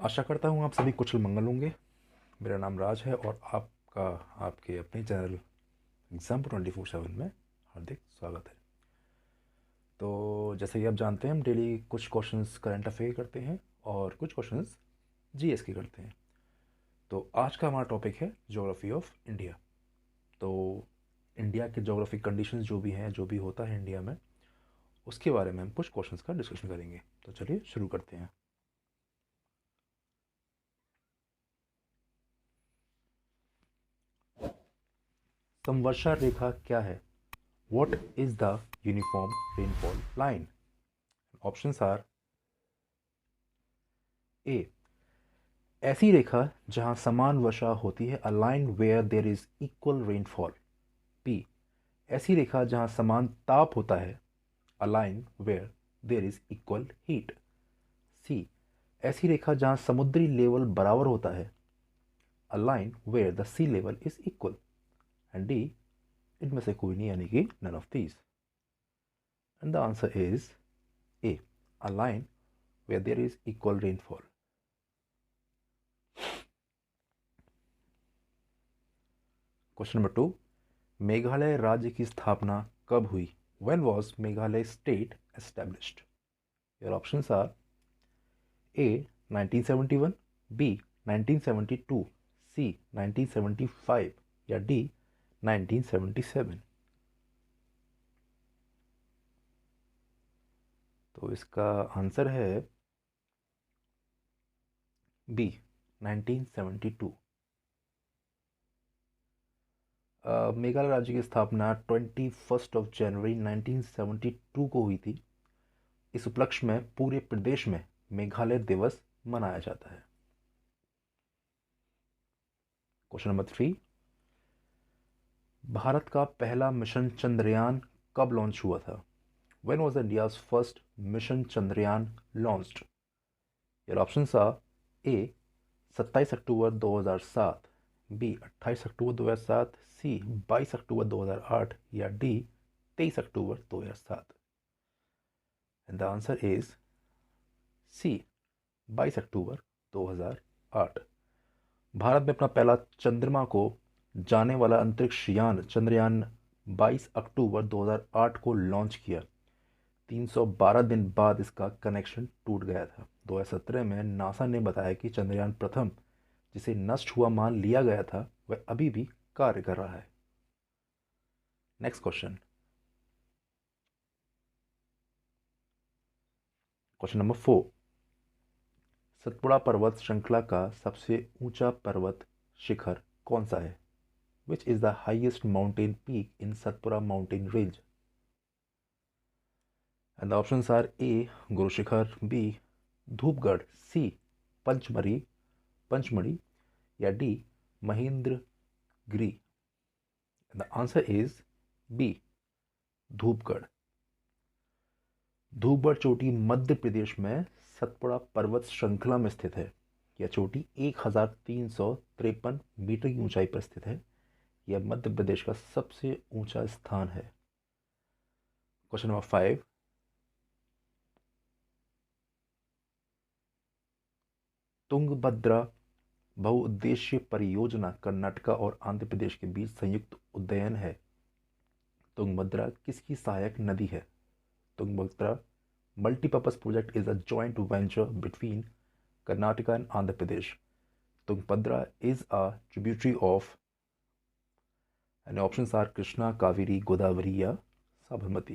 आशा करता हूँ आप सभी कुशल मंगल होंगे। मेरा नाम राज है और आपका आपके अपने चैनल एग्जाम 24/7 में हार्दिक स्वागत है। तो जैसे कि आप जानते हैं, हम डेली कुछ क्वेश्चंस करंट अफेयर करते हैं और कुछ क्वेश्चंस जीएस के करते हैं। तो आज का हमारा टॉपिक है ज्योग्राफी ऑफ इंडिया। तो इंडिया के ज्योग्राफिक कंडीशंस जो भी हैं, जो भी होता है इंडिया में, उसके बारे में हम कुछ क्वेश्चंस का डिस्कशन करेंगे। तो चलिए शुरू करते हैं। समवर्षा रेखा क्या है? What is the uniform rainfall line? Options are: A. ऐसी रेखा जहां समान वर्षा होती है, a line where there is equal rainfall. B. ऐसी रेखा जहां समान ताप होता है, a line where there is equal heat. C. ऐसी रेखा जहां समुद्री लेवल बराबर होता है, a line where the sea level is equal. And D. इनमें से कोई नहीं, यानी कि none of these. And the answer is A. A line where there is equal rainfall. Question number 2, Meghalaya राज्य की स्थापना कब हुई? When was Meghalaya state established? Your options are: A. 1971, B. 1972, C. 1975 या D. 1977। तो इसका आंसर है B. 1972। मेघालय राज्य की स्थापना 21 जनवरी 1972 को हुई थी। इस उपलक्ष्य में पूरे प्रदेश में मेघालय दिवस मनाया जाता है। क्वेश्चन नंबर 3, भारत का पहला मिशन चंद्रयान कब लॉन्च हुआ था? When was India's first mission Chandrayaan launched? Your options are: A. 27 October 2007, B. 28 October 2007, C. 22 अक्टूबर 2008 या D. 23 October 2007। And the answer is C. 22 अक्टूबर 2008। भारत में अपना पहला चंद्रमा को जाने वाला अंतरिक्ष यान चंद्रयान 22 अक्टूबर 2008 को लॉन्च किया। 312 दिन बाद इसका कनेक्शन टूट गया था। 2017 में नासा ने बताया कि चंद्रयान प्रथम, जिसे नष्ट हुआ मान लिया गया था, वह अभी भी कार्य कर रहा है। Next question, question number 4, Satpura पर्वत श्रृंखला का सबसे ऊंचा पर्वत शिखर कौन सा है? Which is the highest mountain peak in Satpura mountain range? And the options are: A. Guru Shikhar, B. Dhupgarh, C. Panchmari या D. Mahendragiri. And the answer is B. Dhupgarh. Dhupgarh चोटी मध्य प्रदेश में सतपुड़ा पर्वत श्रृंखला में स्थित है। यह चोटी 1353 मीटर की ऊंचाई पर स्थित है। यह मध्य प्रदेश का सबसे ऊंचा स्थान है। क्वेश्चन नंबर 5, तुंगभद्रा बहुउद्देशीय परियोजना कर्नाटक और आंध्र प्रदेश के बीच संयुक्त उद्ययन है। तुंगभद्रा किसकी सहायक नदी है? Tungabhadra multipurpose project is a joint venture between Karnataka and Andhra Pradesh. Tungabhadra is a tributary of, and options are Krishna, Kaveri, Godavari या साबरमती।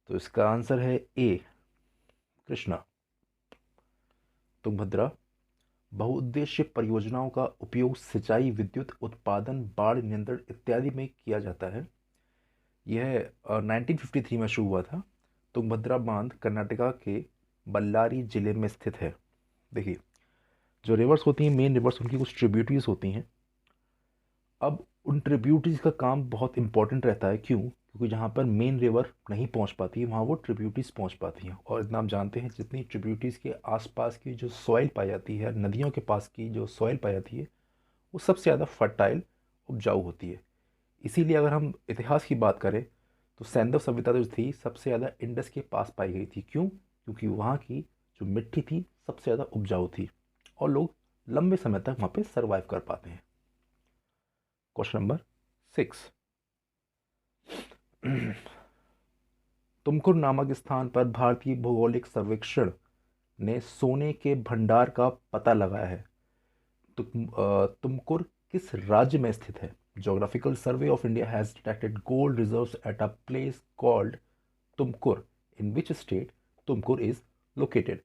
तो इसका आंसर है ए, कृष्णा। तुंगभद्रा बहुउद्देशीय परियोजनाओं का उपयोग सिंचाई, विद्युत उत्पादन, बाढ़ नियंत्रण इत्यादि में किया जाता है। यह 1953 में शुरू हुआ था। तुंगभद्रा बांध कर्नाटका के बल्लारी जिले में स्थित है। देखिए, जो रिवर्स होती हैं, मेन रिवर्स, उनकी कुछ ट्रिब्यूटरीज होती हैं। अब उन ट्रिब्यूटरीज का काम बहुत इंपॉर्टेंट रहता है। क्यों? क्योंकि जहाँ पर मेन रिवर नहीं पहुँच पाती है, वहाँ वो ट्रिब्यूटरीज पहुँच पाती हैं। और इतना आप जानते हैं, जितनी ट्रिब्यूटरीज के आसपास की जो सॉइल पाई जाती है, नदियों के पास की जो सॉइल पाई जाती है, वो सबसे ज़्यादा फर्टाइल, उपजाऊ होती है। इसीलिए अगर हम इतिहास की बात करें तो सैंधव सभ्यता जो थी, सबसे ज़्यादा इंडस के पास पाई गई थी। क्यों? क्योंकि वहाँ की जो मिट्टी थी सबसे ज़्यादा उपजाऊ थी और लोग लंबे समय तक वहाँ पे सर्वाइव कर पाते हैं। Question number 6। तुमकुर नामक स्थान पर भारतीय भौगोलिक सर्वेक्षण ने सोने के भंडार का पता लगाया है। तुमकुर किस राज्य में स्थित है? Geographical Survey of India has detected gold reserves at a place called Tumkur. In which state Tumkur is located?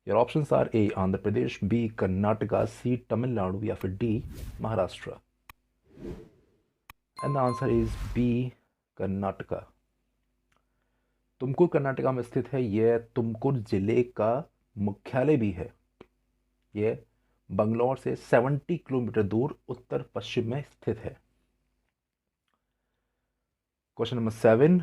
Your options are A. Andhra Pradesh, B. Karnataka, C. Tamil Nadu या फिर D. Maharashtra. And the answer is B. Karnataka. Tumkur Karnataka में स्थित है। यह तुमकुर जिले का मुख्यालय भी है। यह बंगलौर से 70 किलोमीटर दूर उत्तर पश्चिम में स्थित है। Question number 7।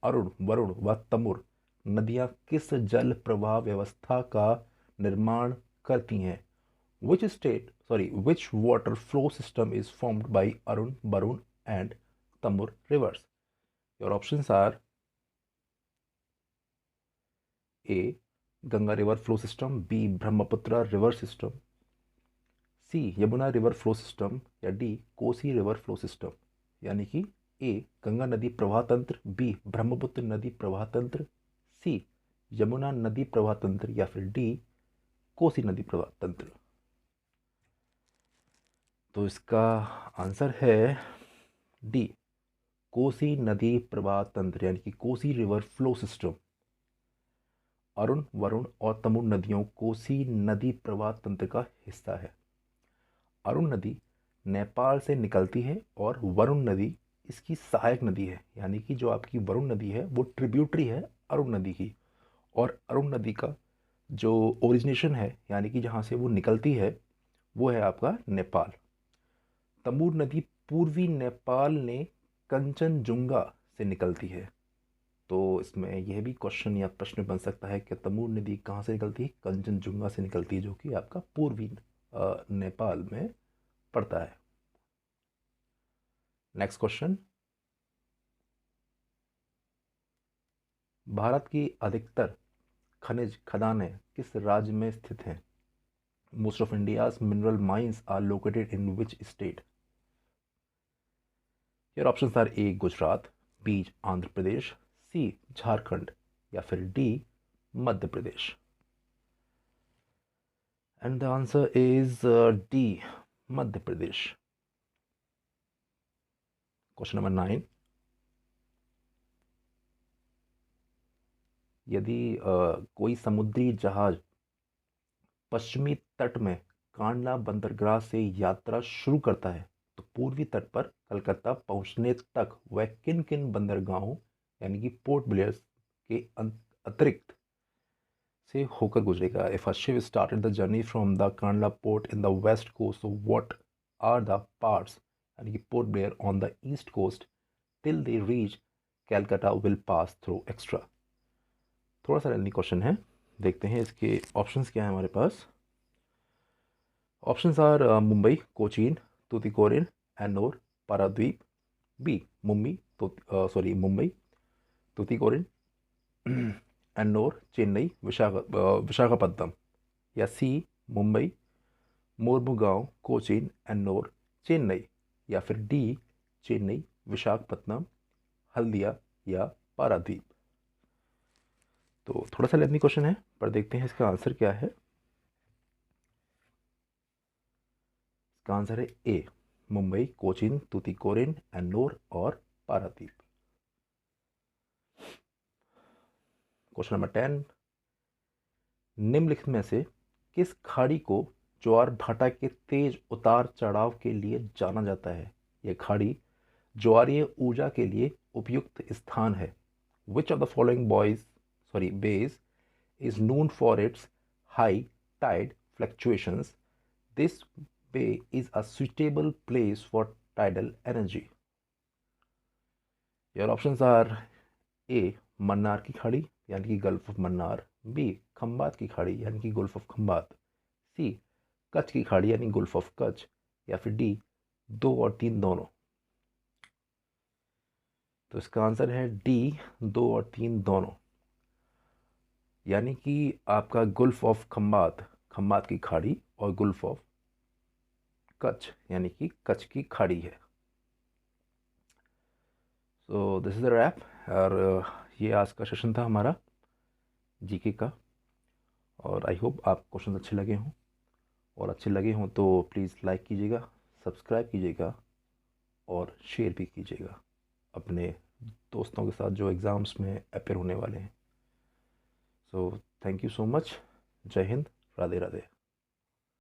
अरुण, वरुण व तमुर नदियां किस जल प्रवाह व्यवस्था का निर्माण करती हैं? Which water flow system is formed by Arun, Varun and Tamur rivers? Your options are A. Ganga river flow system, B. Brahmaputra river system, C. Yamuna river flow system या D. Kosi river flow system. यानी कि A. Ganga नदी प्रवाह तंत्र, B. Brahmaputra नदी प्रवाह तंत्र, C. Yamuna नदी प्रवाह तंत्र या फिर D. कोसी नदी प्रवाह तंत्र। तो इसका आंसर है D. कोसी नदी प्रवाह तंत्र यानी कि Kosi river flow system. Arun, Varun और तमुर नदियों कोसी नदी प्रवाह तंत्र का हिस्सा है। अरुण नदी नेपाल से निकलती है और वरुण नदी इसकी सहायक नदी है। यानी कि जो आपकी वरुण नदी है वो ट्रिब्यूटरी है अरुण नदी की, और अरुण नदी का जो ओरिजिनेशन है यानी कि जहाँ से वो निकलती है वो है आपका नेपाल। तमूर नदी पूर्वी नेपाल ने कंचनजुंगा से निकलती है। तो इसमें यह भी क्वेश्चन या प्रश्न बन सकता है कि तमूर नदी कहाँ से निकलती है? कंचनजुंगा से निकलती है, जो कि आपका पूर्वी नेपाल में पड़ता है। Next question. भारत की अधिकतर खनिज खदानें किस राज्य में स्थित हैं? Most of India's mineral mines are located in which state? Your options are A. Gujarat, B. Andhra Pradesh, C. Jharkhand या फिर D. Madhya Pradesh. And the answer is D. Madhya Pradesh. Question number 9। यदि कोई समुद्री जहाज पश्चिमी तट में कांडला बंदरगाह से यात्रा शुरू करता है तो पूर्वी तट पर कलकत्ता पहुंचने तक वह किन किन बंदरगाहों यानी कि पोर्ट ब्लेयर्स के अतिरिक्त से होकर गुजरेगा? If a ship started the journey from the Kandla port in the west coast, so what are the parts यानी कि Port Blair on the east coast till they reach Calcutta will pass through extra? थोड़ा सा लेंथी क्वेश्चन है, देखते हैं इसके options क्या है हमारे पास। Options are Mumbai, Cochin, Tuticorin, Ennore, Paradip, B. Mumbai, Tuticorin, Ennore, Chennai, Visakhapatnam या सी. मुंबई, मोरमुगांव, कोचीन, एन्नोर, चेन्नई या फिर डी. चेन्नई, विशाखापत्तनम, हल्दिया या पारादीप। तो थोड़ा सा लेंथी क्वेश्चन है पर देखते हैं इसका आंसर क्या है। इसका आंसर है ए. मुंबई, कोचीन, तूतीकोरिन, एन्नोर और पारादीप। Question number 10। निम्नलिखित में से किस खाड़ी को ज्वार भाटा के तेज उतार चढ़ाव के लिए जाना जाता है? यह खाड़ी ज्वारीय ऊर्जा के लिए उपयुक्त स्थान है। Which of the following bays is known for its high tide fluctuations? This bay is a suitable place for tidal energy. Your options are A. Mannar की खाड़ी यानी कि gulf of Mannar, B. Khambhat की खाड़ी यानी कि gulf of Khambhat, C. Kutch की खाड़ी यानी गल्फ ऑफ कच्छ या फिर D. 2 और 3 दोनों। तो इसका आंसर है डी. 2 और 3 दोनों। यानी कि आपका गुल्फ ऑफ खम्बात, खम्बात की खाड़ी, और गुल्फ ऑफ कच्छ यानी कि कच्छ की खाड़ी है। So this is the wrap. और ये आज का सेशन था हमारा जीके का, और आई होप आप क्वेश्चन अच्छे लगे हों, और अच्छे लगे हों तो प्लीज़ लाइक कीजिएगा, सब्सक्राइब कीजिएगा, और शेयर भी कीजिएगा अपने दोस्तों के साथ जो एग्ज़ाम्स में अपेयर होने वाले हैं। So thank you so much. जय हिंद, राधे राधे।